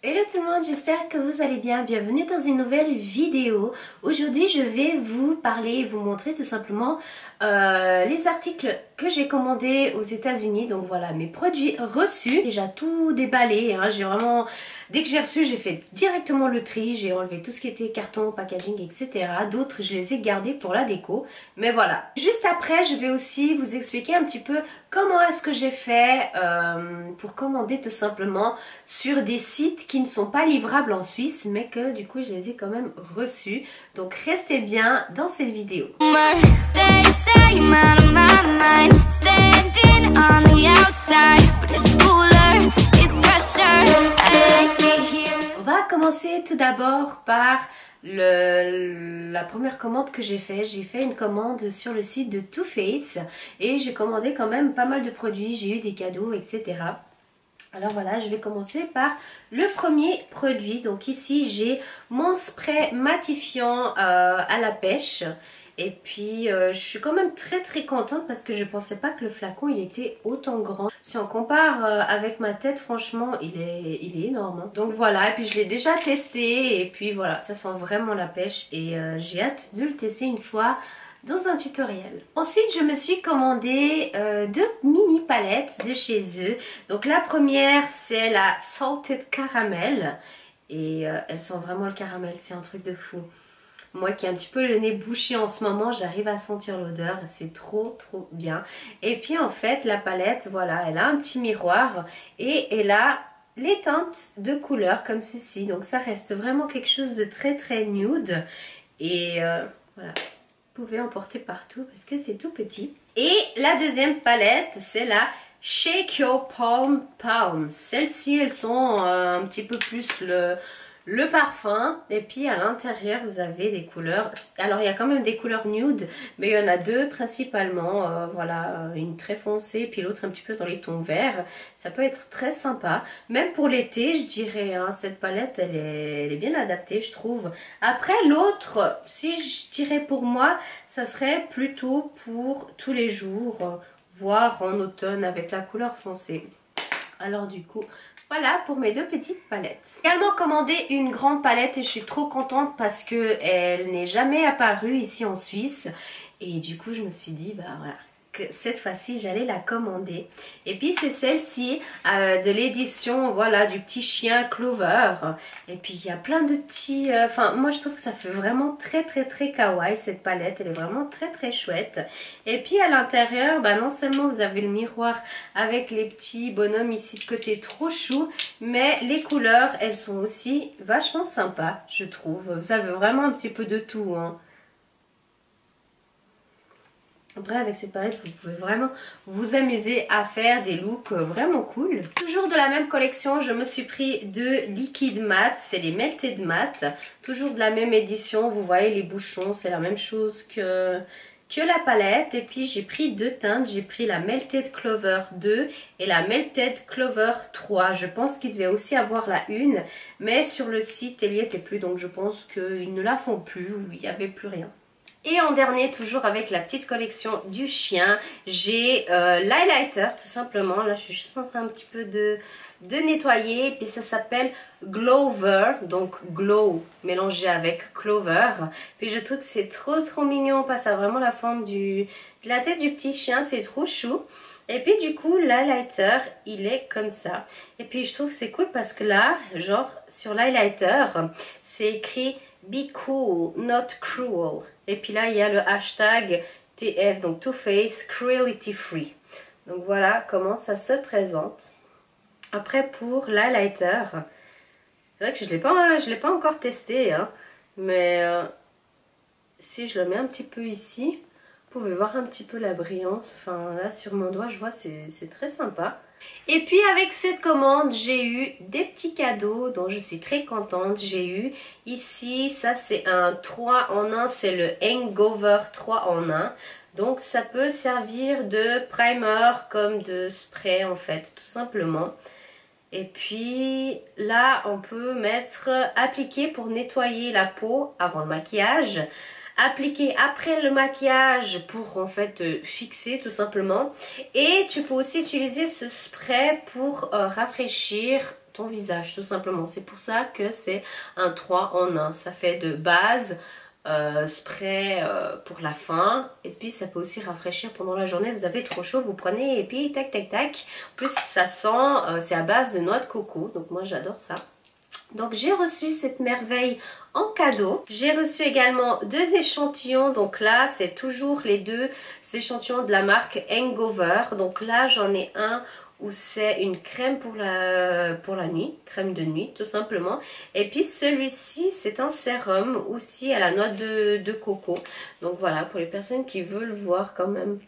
Hello tout le monde, j'espère que vous allez bien. Bienvenue dans une nouvelle vidéo. Aujourd'hui je vais vous parler et vous montrer tout simplement les articles que j'ai commandés aux États-Unis. Donc voilà, mes produits reçus. Déjà tout déballé, hein. J'ai vraiment... Dès que j'ai reçu, j'ai fait directement le tri. J'ai enlevé tout ce qui était carton, packaging, etc. D'autres, je les ai gardés pour la déco. Mais voilà. Juste après, je vais aussi vous expliquer un petit peu comment est-ce que j'ai fait pour commander tout simplement sur des sites qui ne sont pas livrables en Suisse, mais que du coup, je les ai quand même reçus. Donc restez bien dans cette vidéo. On va commencer tout d'abord par la première commande que j'ai fait. J'ai fait une commande sur le site de Too Faced et j'ai commandé quand même pas mal de produits. J'ai eu des cadeaux, etc. Alors voilà, je vais commencer par le premier produit. Donc ici j'ai mon spray matifiant à la pêche. Et puis je suis quand même très contente parce que je pensais pas que le flacon il était autant grand. Si on compare avec ma tête, franchement il est énorme, hein. Donc voilà, et puis je l'ai déjà testé et puis voilà, ça sent vraiment la pêche et j'ai hâte de le tester une fois dans un tutoriel. Ensuite je me suis commandé deux mini palettes de chez eux. Donc la première c'est la Salted Caramel et elle sent vraiment le caramel, c'est un truc de fou. Moi qui ai un petit peu le nez bouché en ce moment, j'arrive à sentir l'odeur, c'est trop bien. Et puis en fait la palette, voilà, elle a un petit miroir et elle a les teintes de couleurs comme ceci. Donc ça reste vraiment quelque chose de très nude et voilà. Vous pouvez en porter partout parce que c'est tout petit. Et la deuxième palette, c'est la Shake Your Palms. Celles-ci, elles sont un petit peu plus le parfum. Et puis à l'intérieur, vous avez des couleurs. Alors, il y a quand même des couleurs nude, mais il y en a deux principalement. Voilà, une très foncée, puis l'autre un petit peu dans les tons verts. Ça peut être très sympa. Même pour l'été, je dirais, hein, cette palette, elle est bien adaptée, je trouve. Après, l'autre, si je dirais pour moi, ça serait plutôt pour tous les jours, voire en automne avec la couleur foncée. Alors du coup, voilà pour mes deux petites palettes. J'ai également commandé une grande palette et je suis trop contente parce que elle n'est jamais apparue ici en Suisse. Et du coup, je me suis dit, bah voilà, que cette fois-ci, j'allais la commander. Et puis, c'est celle-ci de l'édition, voilà, du petit chien Clover. Et puis, il y a plein de petits... Enfin, moi, je trouve que ça fait vraiment très kawaii, cette palette. Elle est vraiment très chouette. Et puis, à l'intérieur, bah, non seulement vous avez le miroir avec les petits bonhommes ici de côté trop chou, mais les couleurs, elles sont aussi vachement sympas, je trouve. Vous avez vraiment un petit peu de tout, hein. Après avec cette palette vous pouvez vraiment vous amuser à faire des looks vraiment cool. Toujours de la même collection, je me suis pris deux liquides mat, c'est les Melted Matte. Toujours de la même édition, vous voyez les bouchons, c'est la même chose que la palette. Et puis j'ai pris deux teintes, j'ai pris la Melted Clover 2 et la Melted Clover 3. Je pense qu'il devait aussi avoir la une, mais sur le site elle n'y était plus, donc je pense qu'ils ne la font plus ou il n'y avait plus rien. Et en dernier, toujours avec la petite collection du chien, j'ai l'highlighter tout simplement. Là, je suis juste en train un petit peu de nettoyer. Et puis ça s'appelle Glover, donc glow mélangé avec clover. Puis je trouve que c'est trop mignon. On passe à vraiment la forme de la tête du petit chien, c'est trop chou. Et puis du coup, l'highlighter, il est comme ça. Et puis je trouve que c'est cool parce que là, genre sur l'highlighter, c'est écrit Be cool, not cruel. Et puis là, il y a le hashtag TF, donc Too Faced Cruelty Free. Donc voilà comment ça se présente. Après, pour l'highlighter, c'est vrai que je l'ai pas encore testé, hein, mais si je le mets un petit peu ici, vous pouvez voir un petit peu la brillance. Enfin là, sur mon doigt, je vois, c'est très sympa. Et puis avec cette commande, j'ai eu des petits cadeaux dont je suis très contente. J'ai eu ici, ça c'est un 3 en 1, c'est le Hangover 3 en 1. Donc ça peut servir de primer comme de spray en fait, tout simplement. Et puis là, on peut mettre appliquer pour nettoyer la peau avant le maquillage. Appliquer après le maquillage pour en fait fixer tout simplement. Et tu peux aussi utiliser ce spray pour rafraîchir ton visage tout simplement. C'est pour ça que c'est un 3 en 1. Ça fait de base, spray pour la fin, et puis ça peut aussi rafraîchir pendant la journée. Vous avez trop chaud, vous prenez et puis tac tac tac. En plus ça sent, c'est à base de noix de coco, donc moi j'adore ça. Donc j'ai reçu cette merveille en cadeau. J'ai reçu également 2 échantillons. Donc là c'est toujours les 2 échantillons de la marque Hangover. Donc là j'en ai un où c'est une crème pour la nuit, crème de nuit tout simplement. Et puis celui-ci c'est un sérum aussi à la noix de coco. Donc voilà, pour les personnes qui veulent voir quand même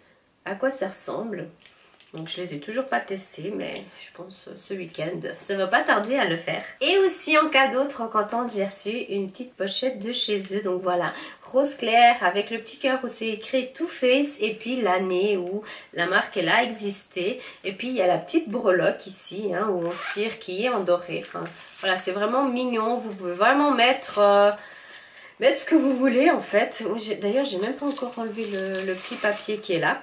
à quoi ça ressemble. Donc je les ai toujours pas testés, mais je pense ce week-end ça va pas tarder à le faire. Et aussi en cadeau, trop contente, j'ai reçu une petite pochette de chez eux. Donc voilà, rose clair avec le petit cœur où c'est écrit Too Faced, et puis l'année où la marque elle a existé. Et puis il y a la petite breloque ici hein, où on tire, qui est en doré. Enfin voilà, c'est vraiment mignon. Vous pouvez vraiment mettre ce que vous voulez en fait. D'ailleurs j'ai même pas encore enlevé le petit papier qui est là.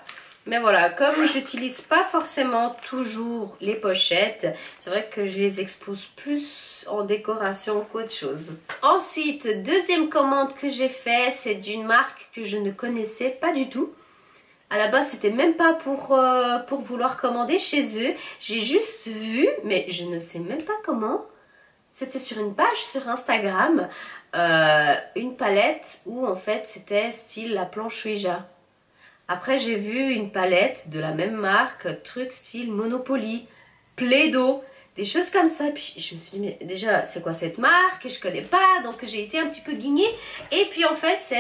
Mais voilà, comme j'utilise pas forcément toujours les pochettes, c'est vrai que je les expose plus en décoration qu'autre chose. Ensuite, deuxième commande que j'ai fait, c'est d'une marque que je ne connaissais pas du tout. À la base, c'était même pas pour vouloir commander chez eux. J'ai juste vu, mais je ne sais même pas comment. C'était sur une page sur Instagram, une palette où en fait c'était style la planche Ouija. Après j'ai vu une palette de la même marque, truc style Monopoly, Play-Doh, des choses comme ça. Puis je me suis dit mais déjà c'est quoi cette marque, je connais pas, donc j'ai été un petit peu guignée. Et puis en fait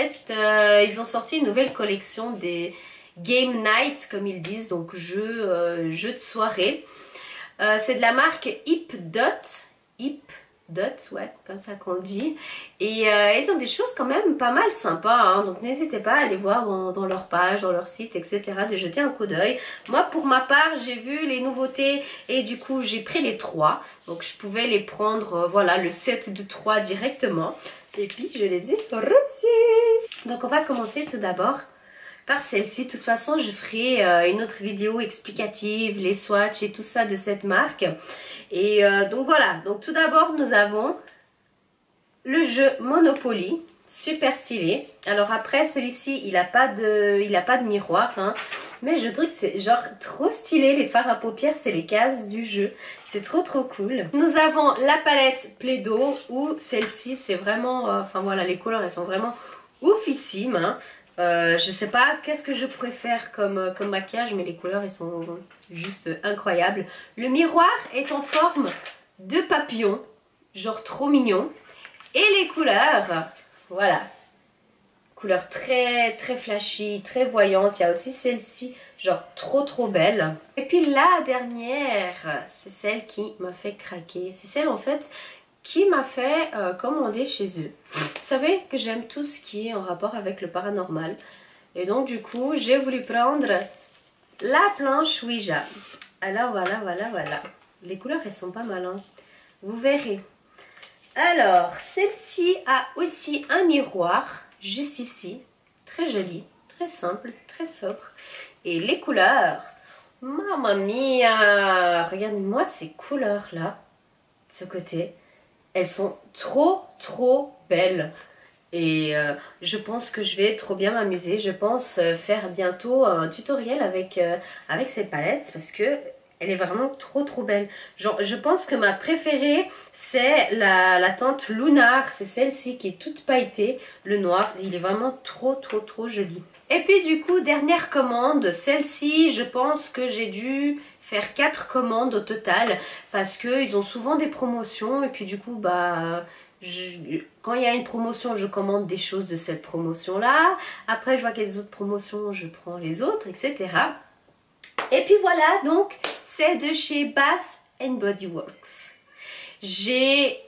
ils ont sorti une nouvelle collection des Game Night comme ils disent, donc jeux de soirée. C'est de la marque Dot, ouais, comme ça qu'on dit. Et ils ont des choses quand même pas mal sympas, hein. Donc n'hésitez pas à aller voir dans leur page, dans leur site, etc. de jeter un coup d'œil. Moi pour ma part j'ai vu les nouveautés et du coup j'ai pris les 3. Donc je pouvais les prendre, voilà, le set de 3 directement. Et puis je les ai reçus. Donc on va commencer tout d'abord par celle-ci. De toute façon je ferai une autre vidéo explicative, les swatchs et tout ça de cette marque. Et donc voilà, donc tout d'abord nous avons le jeu Monopoly, super stylé. Alors après celui-ci il n'a pas de miroir hein, mais je trouve que c'est genre trop stylé. Les fards à paupières c'est les cases du jeu, c'est trop cool. Nous avons la palette Play-Doh où celle-ci c'est vraiment, enfin voilà, les couleurs elles sont vraiment oufissimes hein. Je sais pas qu'est-ce que je préfère comme maquillage, mais les couleurs elles sont juste incroyables. Le miroir est en forme de papillon, genre trop mignon. Et les couleurs, voilà, couleurs très flashy, très voyantes. Il y a aussi celle-ci, genre trop belle. Et puis la dernière, c'est celle qui m'a fait craquer. C'est celle en fait qui m'a fait commander chez eux. Vous savez que j'aime tout ce qui est en rapport avec le paranormal. Et donc du coup, j'ai voulu prendre la planche Ouija. Alors voilà. Les couleurs, elles sont pas mal, hein. Vous verrez. Alors, celle-ci a aussi un miroir, juste ici. Très joli, très simple, très sobre. Et les couleurs, mamma mia! Regardez-moi ces couleurs-là, de ce côté. Elles sont trop belles. Et je pense que je vais trop bien m'amuser. Je pense faire bientôt un tutoriel avec cette palette parce que elle est vraiment trop belle. Genre, je pense que ma préférée c'est la teinte Lunar. C'est celle-ci qui est toute pailletée. Le noir, il est vraiment trop joli. Et puis du coup, dernière commande. Celle-ci, je pense que j'ai dû faire 4 commandes au total parce qu'ils ont souvent des promotions et puis du coup bah quand il y a une promotion je commande des choses de cette promotion là, après je vois qu'il y a des autres promotions, je prends les autres, etc. Et puis voilà, donc c'est de chez Bath and Body Works. J'ai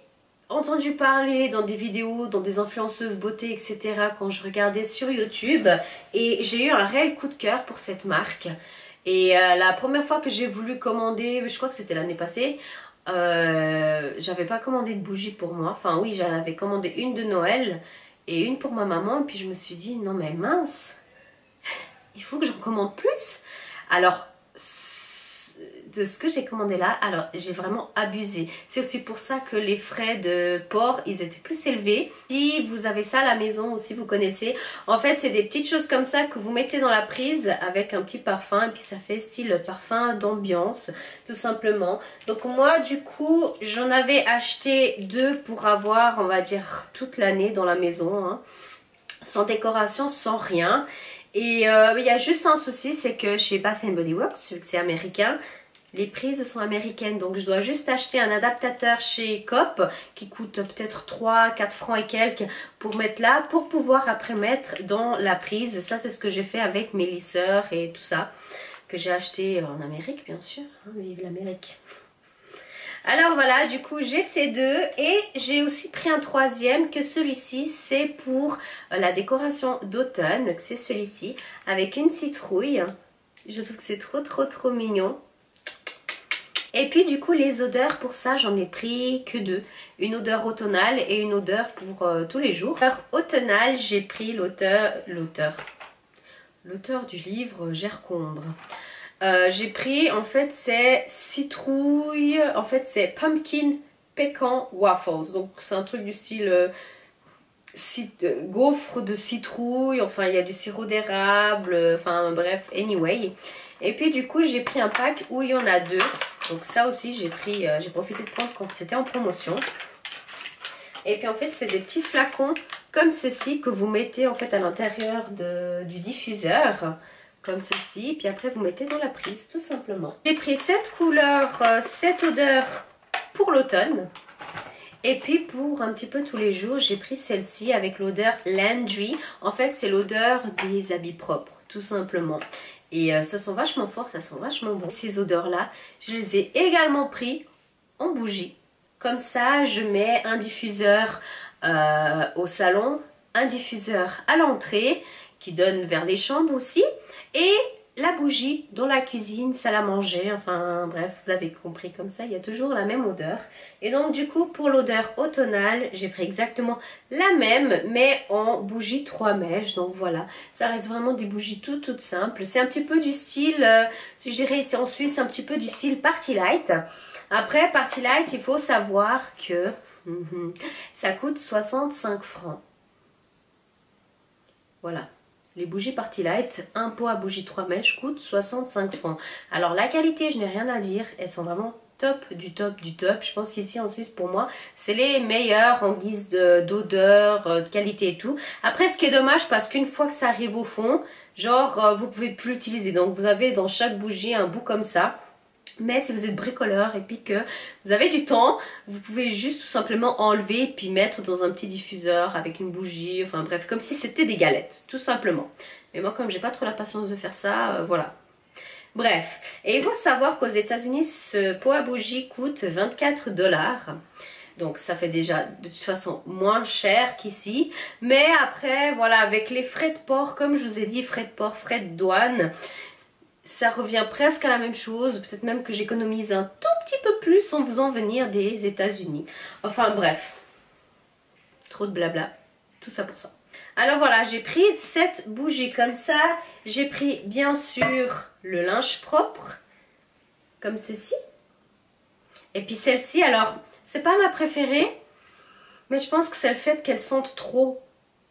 entendu parler dans des vidéos, dans des influenceuses beauté, etc. quand je regardais sur YouTube et j'ai eu un réel coup de cœur pour cette marque. Et la première fois que j'ai voulu commander, je crois que c'était l'année passée, j'avais pas commandé de bougies pour moi. Enfin oui, j'avais commandé une de Noël et une pour ma maman. Puis je me suis dit, non mais mince, il faut que j'en commande plus. Alors, de ce que j'ai commandé là. Alors j'ai vraiment abusé. C'est aussi pour ça que les frais de port ils étaient plus élevés. Si vous avez ça à la maison ou si vous connaissez, en fait c'est des petites choses comme ça que vous mettez dans la prise avec un petit parfum et puis ça fait style parfum d'ambiance tout simplement. Donc moi du coup j'en avais acheté 2 pour avoir on va dire toute l'année dans la maison hein, sans décoration, sans rien. Et il y a juste un souci, c'est que chez Bath Body Works, vu que c'est américain, les prises sont américaines. Donc je dois juste acheter un adaptateur chez Coop qui coûte peut-être 3-4 francs et quelques pour mettre là, pour pouvoir après mettre dans la prise. Ça c'est ce que j'ai fait avec mes lisseurs et tout ça, que j'ai acheté en Amérique bien sûr, hein, vive l'Amérique. Alors voilà, du coup j'ai ces 2 et j'ai aussi pris un 3e que celui-ci c'est pour la décoration d'automne, c'est celui-ci avec une citrouille. Je trouve que c'est trop mignon. Et puis du coup les odeurs pour ça j'en ai pris que 2. Une odeur automnale et une odeur pour tous les jours. L'odeur automnale j'ai pris l'auteur du livre Gercondre. J'ai pris, en fait c'est citrouille, en fait c'est pumpkin pecan waffles, donc c'est un truc du style gaufre de citrouille, enfin il y a du sirop d'érable, enfin bref, anyway. Et puis du coup j'ai pris un pack où il y en a 2, donc ça aussi j'ai pris, j'ai profité de prendre quand c'était en promotion. Et puis en fait c'est des petits flacons comme ceci que vous mettez en fait à l'intérieur du diffuseur. Comme ceci, puis après vous mettez dans la prise tout simplement. J'ai pris cette couleur, cette odeur pour l'automne. Et puis pour un petit peu tous les jours, j'ai pris celle-ci avec l'odeur Laundry. En fait c'est l'odeur des habits propres, tout simplement. Et ça sent vachement fort, ça sent vachement bon. Ces odeurs là, je les ai également pris en bougie. Comme ça je mets un diffuseur au salon, un diffuseur à l'entrée qui donne vers les chambres aussi. Et la bougie dans la cuisine, salle à manger, enfin bref, vous avez compris, comme ça il y a toujours la même odeur. Et donc du coup pour l'odeur automnale, j'ai pris exactement la même mais en bougie 3 mèches. Donc voilà, ça reste vraiment des bougies toutes simples. C'est un petit peu du style, si je dirais ici en Suisse, un petit peu du style Party Light. Après Party Light, il faut savoir que ça coûte 65 francs. Voilà. Les bougies Party Light, un pot à bougie 3 mèches coûte 65 francs. Alors la qualité, je n'ai rien à dire. Elles sont vraiment top du top du top. Je pense qu'ici en Suisse, pour moi, c'est les meilleures en guise d'odeur, de qualité et tout. Après, ce qui est dommage, parce qu'une fois que ça arrive au fond, genre, vous pouvez plus l'utiliser. Donc vous avez dans chaque bougie un bout comme ça. Mais si vous êtes bricoleur et puis que vous avez du temps, vous pouvez juste tout simplement enlever et puis mettre dans un petit diffuseur avec une bougie, enfin bref, comme si c'était des galettes, tout simplement. Mais moi comme j'ai pas trop la patience de faire ça, voilà. Bref, et il faut savoir qu'aux États-Unis ce pot à bougie coûte 24 $. Donc ça fait déjà de toute façon moins cher qu'ici. Mais après, voilà, avec les frais de port, comme je vous ai dit, frais de port, frais de douane, ça revient presque à la même chose, peut-être même que j'économise un tout petit peu plus en faisant venir des États-Unis. Enfin bref, trop de blabla, tout ça pour ça. Alors voilà, j'ai pris cette bougie comme ça, j'ai pris bien sûr le linge propre, comme ceci. Et puis celle-ci, alors, c'est pas ma préférée, mais je pense que c'est le fait qu'elle sente trop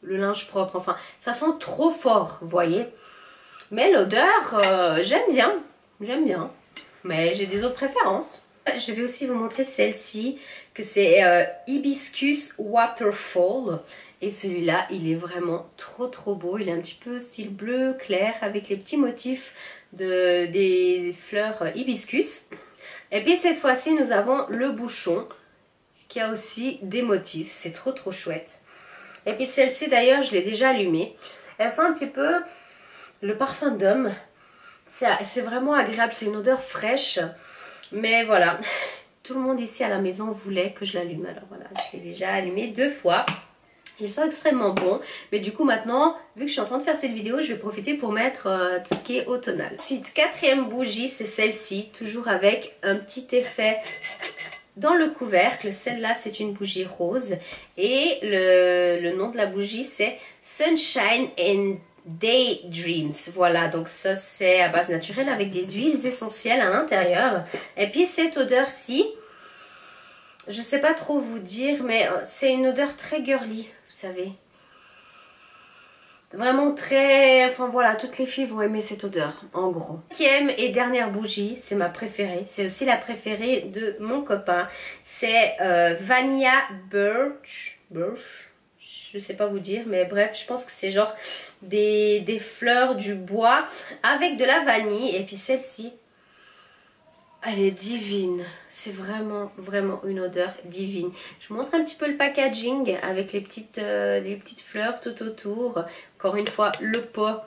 le linge propre, enfin, ça sent trop fort, vous voyez. Mais l'odeur, j'aime bien, mais j'ai des autres préférences. Je vais aussi vous montrer celle-ci, que c'est Hibiscus Waterfall. Et celui-là, il est vraiment trop beau. Il est un petit peu style bleu clair avec les petits motifs des fleurs hibiscus. Et puis cette fois-ci, nous avons le bouchon qui a aussi des motifs. C'est trop chouette. Et puis celle-ci d'ailleurs, je l'ai déjà allumée. Elle sent un petit peu le parfum d'homme, c'est vraiment agréable, c'est une odeur fraîche. Mais voilà, tout le monde ici à la maison voulait que je l'allume. Alors voilà, je l'ai déjà allumé 2 fois. Il sent extrêmement bon. Mais du coup maintenant, vu que je suis en train de faire cette vidéo, je vais profiter pour mettre tout ce qui est automnal. Ensuite, 4e bougie, c'est celle-ci, toujours avec un petit effet dans le couvercle. Celle-là, c'est une bougie rose. Et le nom de la bougie, c'est Sunshine and Daydreams. Voilà, donc ça c'est à base naturelle avec des huiles essentielles à l'intérieur. Et puis cette odeur-ci, je sais pas trop vous dire, mais c'est une odeur très girly, vous savez. Vraiment très... Enfin voilà, toutes les filles vont aimer cette odeur, en gros. Cinquième et dernière bougie, c'est ma préférée. C'est aussi la préférée de mon copain. C'est Vanilla Birch. Je sais pas vous dire, mais bref, je pense que c'est genre des fleurs, du bois avec de la vanille. Et puis celle-ci, elle est divine. C'est vraiment, vraiment une odeur divine. Je vous montre un petit peu le packaging avec les petites fleurs tout autour. Encore une fois, le pot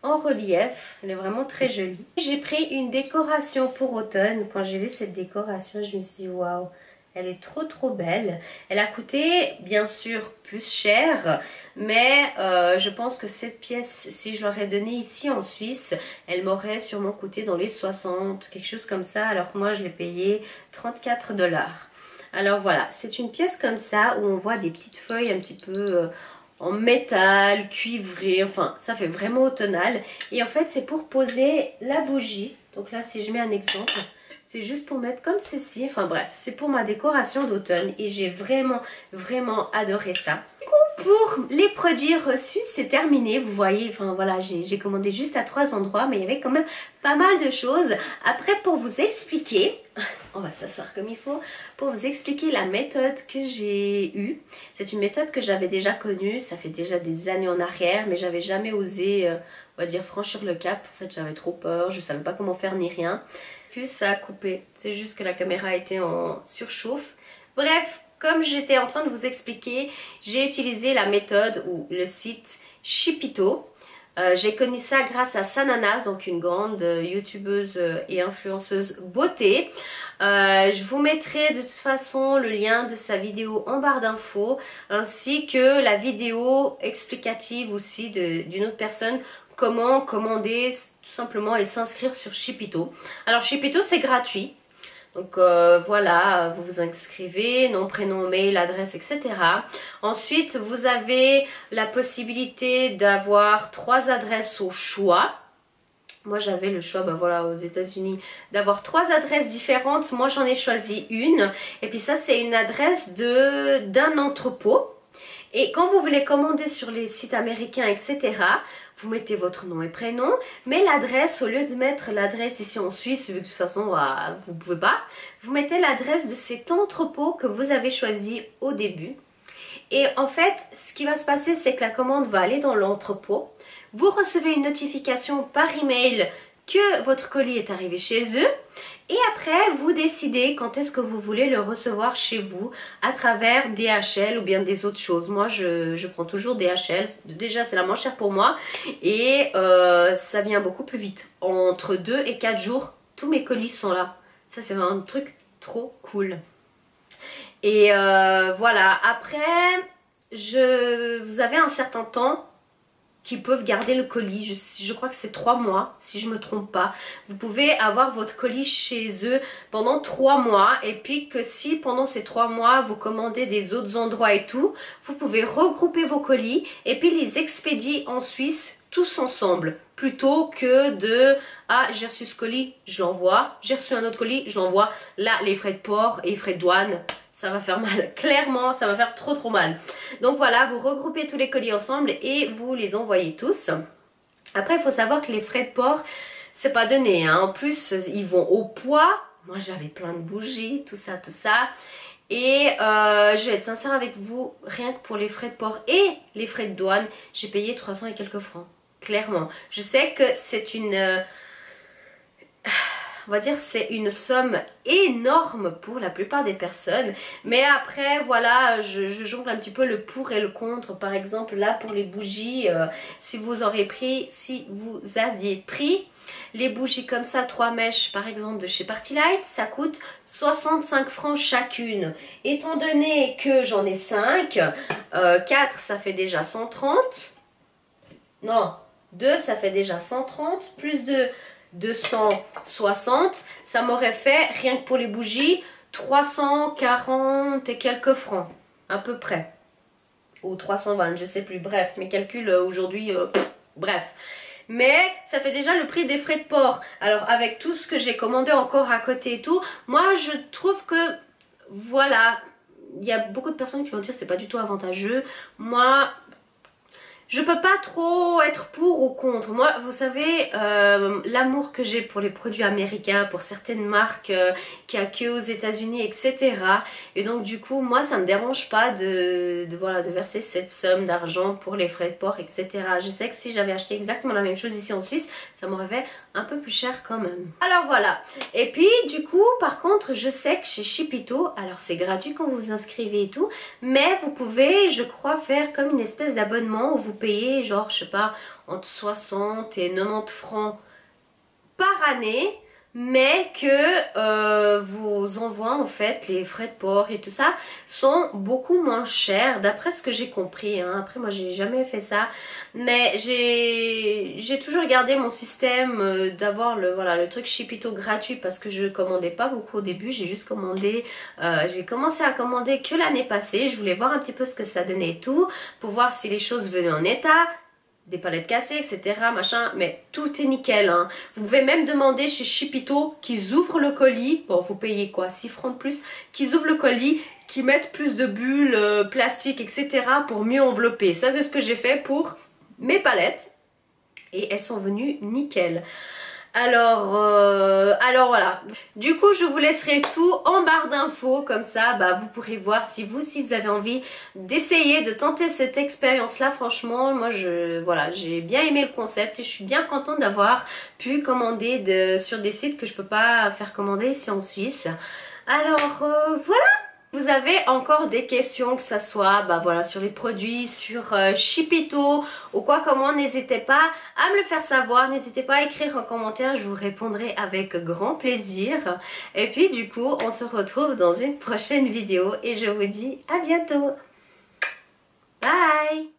en relief. Elle est vraiment très jolie. J'ai pris une décoration pour automne. Quand j'ai vu cette décoration, je me suis dit waouh, elle est trop trop belle. Elle a coûté bien sûr plus cher, mais je pense que cette pièce, si je l'aurais donnée ici en Suisse, elle m'aurait sûrement coûté dans les 60, quelque chose comme ça, alors que moi je l'ai payé 34 $. Alors voilà, c'est une pièce comme ça où on voit des petites feuilles un petit peu en métal, cuivré, enfin ça fait vraiment automnal. Et en fait c'est pour poser la bougie. Donc là si je mets un exemple, c'est juste pour mettre comme ceci. Enfin bref, c'est pour ma décoration d'automne et j'ai vraiment, vraiment adoré ça. Du coup, pour les produits reçus, c'est terminé. Vous voyez, enfin voilà, j'ai commandé juste à 3 endroits, mais il y avait quand même pas mal de choses. Après, pour vous expliquer, on va s'asseoir comme il faut, pour vous expliquer la méthode que j'ai eue. C'est une méthode que j'avais déjà connue, ça fait déjà des années en arrière, mais j'avais jamais osé, on va dire, franchir le cap. En fait, j'avais trop peur, je savais pas comment faire ni rien. Ça a coupé, c'est juste que la caméra était en surchauffe. Bref, comme j'étais en train de vous expliquer, j'ai utilisé la méthode ou le site Shipito. J'ai connu ça grâce à Sananas, donc une grande youtubeuse et influenceuse beauté. Je vous mettrai de toute façon le lien de sa vidéo en barre d'infos, ainsi que la vidéo explicative aussi d'une autre personne, comment commander tout simplement et s'inscrire sur Shipito. Alors Shipito c'est gratuit. Donc voilà, vous vous inscrivez, nom, prénom, mail, adresse, etc. Ensuite, vous avez la possibilité d'avoir 3 adresses au choix. Moi j'avais le choix, ben voilà, aux États-Unis, d'avoir 3 adresses différentes. Moi j'en ai choisi une. Et puis ça c'est une adresse d'un entrepôt. Et quand vous voulez commander sur les sites américains, etc., vous mettez votre nom et prénom, mais l'adresse, au lieu de mettre l'adresse ici en Suisse, vu que de toute façon vous ne pouvez pas, vous mettez l'adresse de cet entrepôt que vous avez choisi au début. Et en fait, ce qui va se passer, c'est que la commande va aller dans l'entrepôt. Vous recevez une notification par email que votre colis est arrivé chez eux. Et après, vous décidez quand est-ce que vous voulez le recevoir chez vous à travers DHL ou bien des autres choses. Moi, je prends toujours DHL. Déjà, c'est la moins chère pour moi et ça vient beaucoup plus vite. Entre 2 et 4 jours, tous mes colis sont là. Ça, c'est vraiment un truc trop cool. Et voilà, après, vous avez un certain temps qui peuvent garder le colis. Je crois que c'est 3 mois, si je me trompe pas. Vous pouvez avoir votre colis chez eux pendant 3 mois. Et puis que si pendant ces 3 mois, vous commandez des autres endroits et tout, vous pouvez regrouper vos colis et puis les expédier en Suisse tous ensemble. Plutôt que de « Ah, j'ai reçu ce colis, je l'envoie. J'ai reçu un autre colis, je l'envoie. » Là, les frais de port et les frais de douane, ça va faire mal. Clairement, ça va faire trop trop mal. Donc voilà, vous regroupez tous les colis ensemble et vous les envoyez tous. Après, il faut savoir que les frais de port, c'est pas donné, hein. En plus, ils vont au poids. Moi, j'avais plein de bougies, tout ça, tout ça. Et je vais être sincère avec vous, rien que pour les frais de port et les frais de douane, j'ai payé 300 et quelques francs. Clairement. Je sais que c'est une... on va dire c'est une somme énorme pour la plupart des personnes. Mais après voilà, je jongle un petit peu le pour et le contre. Par exemple là pour les bougies, si vous aviez pris les bougies comme ça, 3 mèches par exemple de chez Partylight, ça coûte 65 francs chacune. Étant donné que j'en ai 5, 4 ça fait déjà 130. Non, 2 ça fait déjà 130, plus de 260, ça m'aurait fait, rien que pour les bougies, 340 et quelques francs, à peu près. Ou 320, je sais plus. Bref, mes calculs aujourd'hui, bref. Mais ça fait déjà le prix des frais de port. Alors avec tout ce que j'ai commandé encore à côté et tout, moi je trouve que voilà, il y a beaucoup de personnes qui vont dire c'est pas du tout avantageux. Moi, je peux pas trop être pour ou contre. Moi, vous savez, l'amour que j'ai pour les produits américains, pour certaines marques qu'il n'y a que aux États-Unis, etc. Et donc du coup, moi, ça me dérange pas voilà, de verser cette somme d'argent pour les frais de port, etc. Je sais que si j'avais acheté exactement la même chose ici en Suisse, ça m'aurait fait un peu plus cher quand même. Alors voilà. Et puis du coup, par contre, je sais que chez Shipito, alors c'est gratuit quand vous vous inscrivez et tout, mais vous pouvez, je crois, faire comme une espèce d'abonnement où vous payez genre, je sais pas, entre 60 et 90 francs par année, mais que vos envois, en fait, les frais de port et tout ça, sont beaucoup moins chers, d'après ce que j'ai compris, hein. Après, moi, j'ai jamais fait ça, mais j'ai toujours gardé mon système d'avoir voilà, le truc Shipito gratuit, parce que je commandais pas beaucoup au début, j'ai juste commandé, j'ai commencé à commander que l'année passée, je voulais voir un petit peu ce que ça donnait et tout, pour voir si les choses venaient en état, des palettes cassées, etc. machin, mais tout est nickel, hein. Vous pouvez même demander chez Shipito qu'ils ouvrent le colis, bon vous payez quoi, 6 francs de plus, qu'ils ouvrent le colis, qu'ils mettent plus de bulles, plastique, etc. pour mieux envelopper. Ça c'est ce que j'ai fait pour mes palettes et elles sont venues nickel. Alors voilà, du coup je vous laisserai tout en barre d'infos, comme ça bah, vous pourrez voir si vous avez envie d'essayer, de tenter cette expérience là. Franchement moi voilà, j'ai bien aimé le concept et je suis bien contente d'avoir pu commander sur des sites que je peux pas faire commander ici en Suisse. Alors voilà. Vous avez encore des questions, que ça soit bah voilà, sur les produits, sur Shipito ou quoi comment, n'hésitez pas à me le faire savoir, n'hésitez pas à écrire en commentaire, je vous répondrai avec grand plaisir. Et puis du coup, on se retrouve dans une prochaine vidéo et je vous dis à bientôt. Bye!